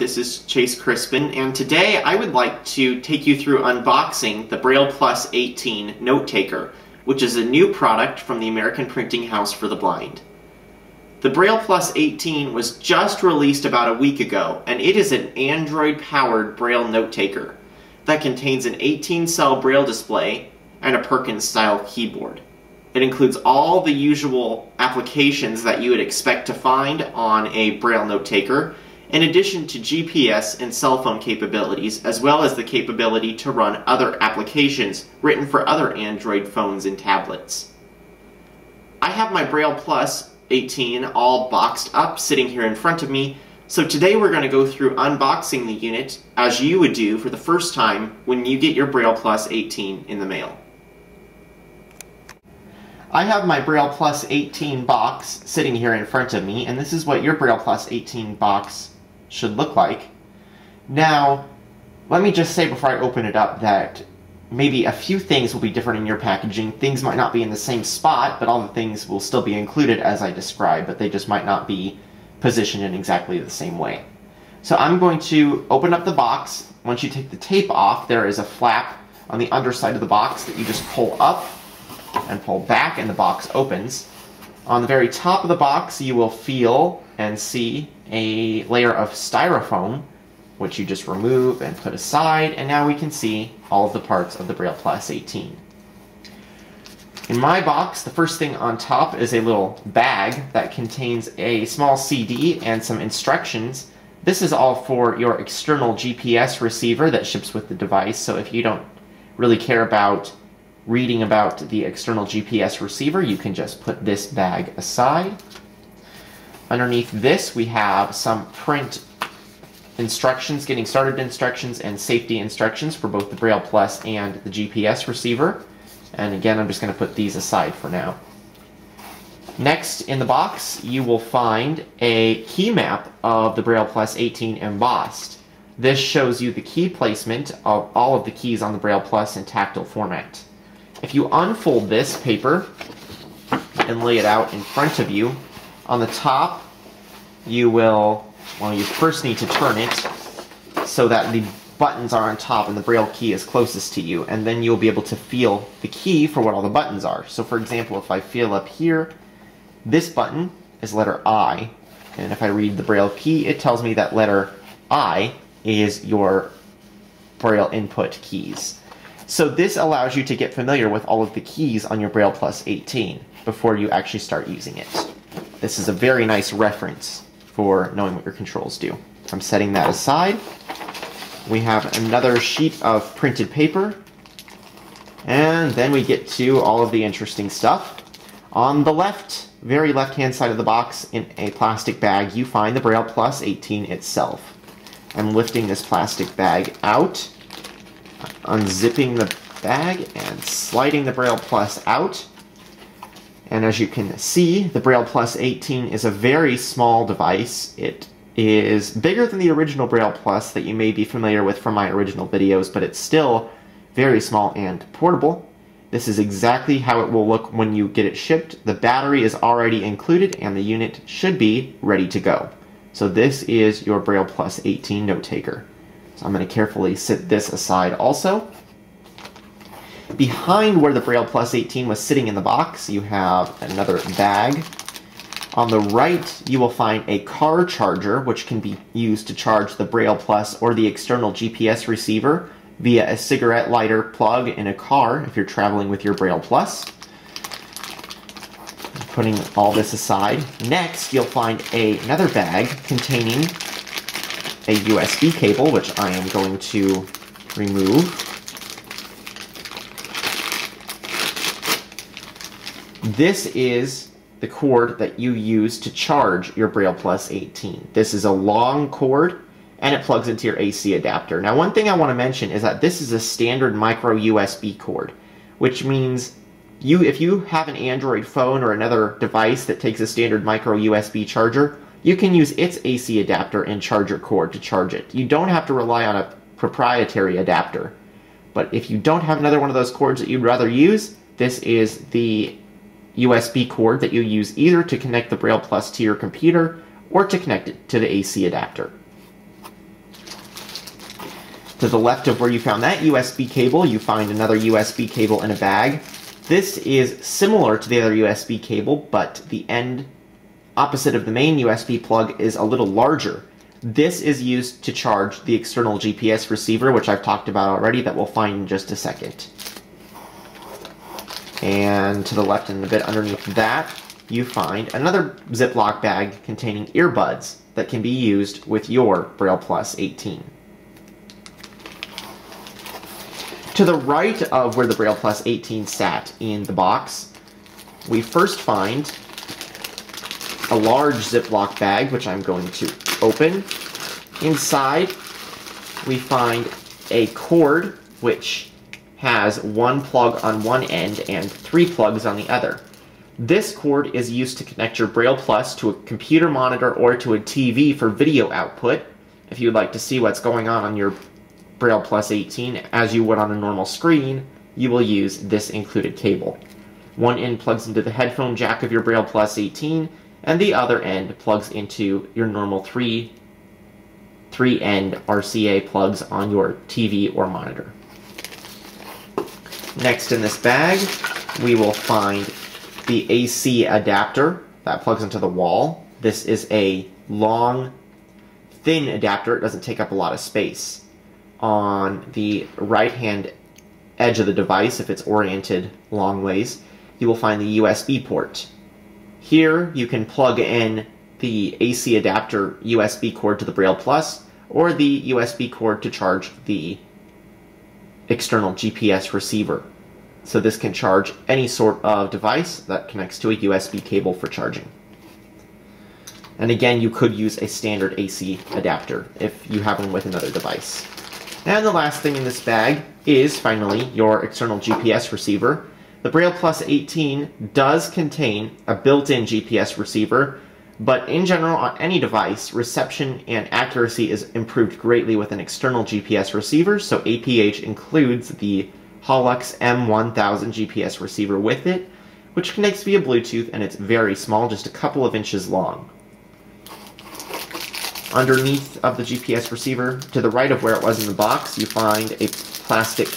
this is Chase Crispin, and today I would like to take you through unboxing the BraillePlus18 Note Taker, which is a new product from the American Printing House for the Blind. The BraillePlus18 was just released about a week ago, and it is an Android-powered Braille note taker that contains an 18-cell Braille display and a Perkins-style keyboard. It includes all the usual applications that you would expect to find on a Braille note taker, in addition to GPS and cell phone capabilities, as well as the capability to run other applications written for other Android phones and tablets. I have my BraillePlus18 all boxed up, sitting here in front of me, so today we're going to go through unboxing the unit as you would do for the first time when you get your BraillePlus18 in the mail. I have my BraillePlus18 box sitting here in front of me, and this is what your BraillePlus18 box should look like. Now, let me just say before I open it up that maybe a few things will be different in your packaging. Things might not be in the same spot, but all the things will still be included as I described, but they just might not be positioned in exactly the same way. So I'm going to open up the box. Once you take the tape off, there is a flap on the underside of the box that you just pull up and pull back, and the box opens. On the very top of the box you will feel and see a layer of styrofoam, which you just remove and put aside, and now we can see all of the parts of the BraillePlus18. In my box, the first thing on top is a little bag that contains a small CD and some instructions. This is all for your external GPS receiver that ships with the device, so if you don't really care about reading about the external GPS receiver, you can just put this bag aside. Underneath this we have some print instructions, getting started instructions, and safety instructions for both the BraillePlus and the GPS receiver. And again, I'm just going to put these aside for now. Next in the box you will find a key map of the BraillePlus18 embossed. This shows you the key placement of all of the keys on the BraillePlus in tactile format. If you unfold this paper and lay it out in front of you, on the top you will, well, you first need to turn it so that the buttons are on top and the Braille key is closest to you, and then you'll be able to feel the key for what all the buttons are. So for example, if I feel up here, this button is letter I, and if I read the Braille key, it tells me that letter I is your Braille input keys. So this allows you to get familiar with all of the keys on your BraillePlus18 before you actually start using it. This is a very nice reference for knowing what your controls do. I'm setting that aside. We have another sheet of printed paper, and then we get to all of the interesting stuff. On the left, very left-hand side of the box, in a plastic bag, you find the BraillePlus18 itself. I'm lifting this plastic bag out, unzipping the bag and sliding the BraillePlus out. And as you can see, the BraillePlus18 is a very small device. It is bigger than the original BraillePlus that you may be familiar with from my original videos, but it's still very small and portable. This is exactly how it will look when you get it shipped. The battery is already included and the unit should be ready to go. So this is your BraillePlus18 note taker. So I'm going to carefully sit this aside also. Behind where the BraillePlus18 was sitting in the box, you have another bag. On the right, you will find a car charger, which can be used to charge the BraillePlus or the external GPS receiver via a cigarette lighter plug in a car if you're traveling with your BraillePlus. Putting all this aside, next you'll find another bag containing a USB cable, which I am going to remove. This is the cord that you use to charge your BraillePlus18. This is a long cord, and it plugs into your AC adapter. Now, one thing I want to mention is that this is a standard micro USB cord, which means if you have an Android phone or another device that takes a standard micro USB charger, you can use its AC adapter and charger cord to charge it. You don't have to rely on a proprietary adapter. But if you don't have another one of those cords that you'd rather use, this is the USB cord that you use either to connect the BraillePlus to your computer or to connect it to the AC adapter. To the left of where you found that USB cable, you find another USB cable in a bag. This is similar to the other USB cable, but the end opposite of the main USB plug is a little larger. This is used to charge the external GPS receiver, which I've talked about already, that we'll find in just a second. And to the left and a bit underneath that, you find another Ziploc bag containing earbuds that can be used with your BraillePlus18. To the right of where the BraillePlus18 sat in the box, we first find a large Ziploc bag, which I'm going to open. Inside, we find a cord, which has one plug on one end and 3 plugs on the other. This cord is used to connect your BraillePlus to a computer monitor or to a TV for video output. If you'd like to see what's going on your BraillePlus18 as you would on a normal screen, you will use this included cable. One end plugs into the headphone jack of your BraillePlus18, and the other end plugs into your normal 3-end RCA plugs on your TV or monitor. Next in this bag, we will find the AC adapter that plugs into the wall. This is a long, thin adapter. It doesn't take up a lot of space. On the right-hand edge of the device, if it's oriented long ways, you will find the USB port. Here, you can plug in the AC adapter USB cord to the BraillePlus, or the USB cord to charge the external GPS receiver. So this can charge any sort of device that connects to a USB cable for charging. And again, you could use a standard AC adapter if you have one with another device. And the last thing in this bag is, finally, your external GPS receiver. The BraillePlus18 does contain a built-in GPS receiver, but in general, on any device, reception and accuracy is improved greatly with an external GPS receiver, so APH includes the Holux M1000 GPS receiver with it, which connects via Bluetooth, and it's very small, just a couple of inches long. Underneath of the GPS receiver, to the right of where it was in the box, you find a plastic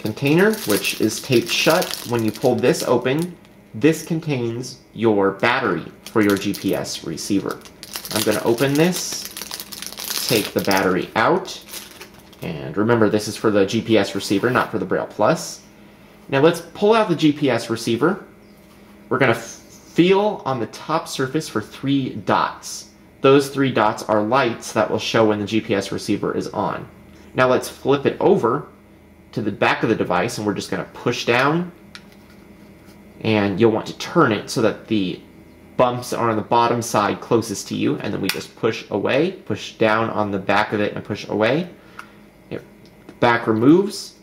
container, which is taped shut. When you pull this open, this contains your battery for your GPS receiver. I'm going to open this, take the battery out, and remember this is for the GPS receiver, not for the BraillePlus. Now let's pull out the GPS receiver. We're going to feel on the top surface for 3 dots. Those 3 dots are lights that will show when the GPS receiver is on. Now let's flip it over to the back of the device, and we're just going to push down, and you'll want to turn it so that the bumps are on the bottom side closest to you, and then we just push away, push down on the back of it and push away. The back removes,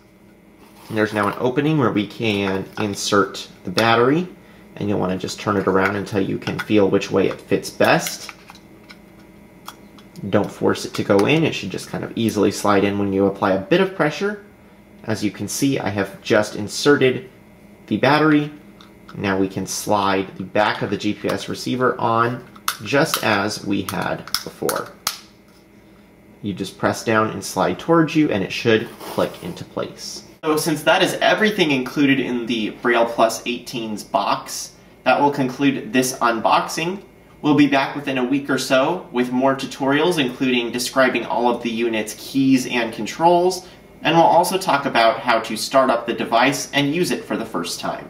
and there's now an opening where we can insert the battery, and you'll want to just turn it around until you can feel which way it fits best. Don't force it to go in, it should just kind of easily slide in when you apply a bit of pressure. As you can see, I have just inserted the battery. Now we can slide the back of the GPS receiver on just as we had before. You just press down and slide towards you, and it should click into place. So since that is everything included in the BraillePlus18's box, that will conclude this unboxing. We'll be back within a week or so with more tutorials, including describing all of the unit's keys and controls, and we'll also talk about how to start up the device and use it for the first time.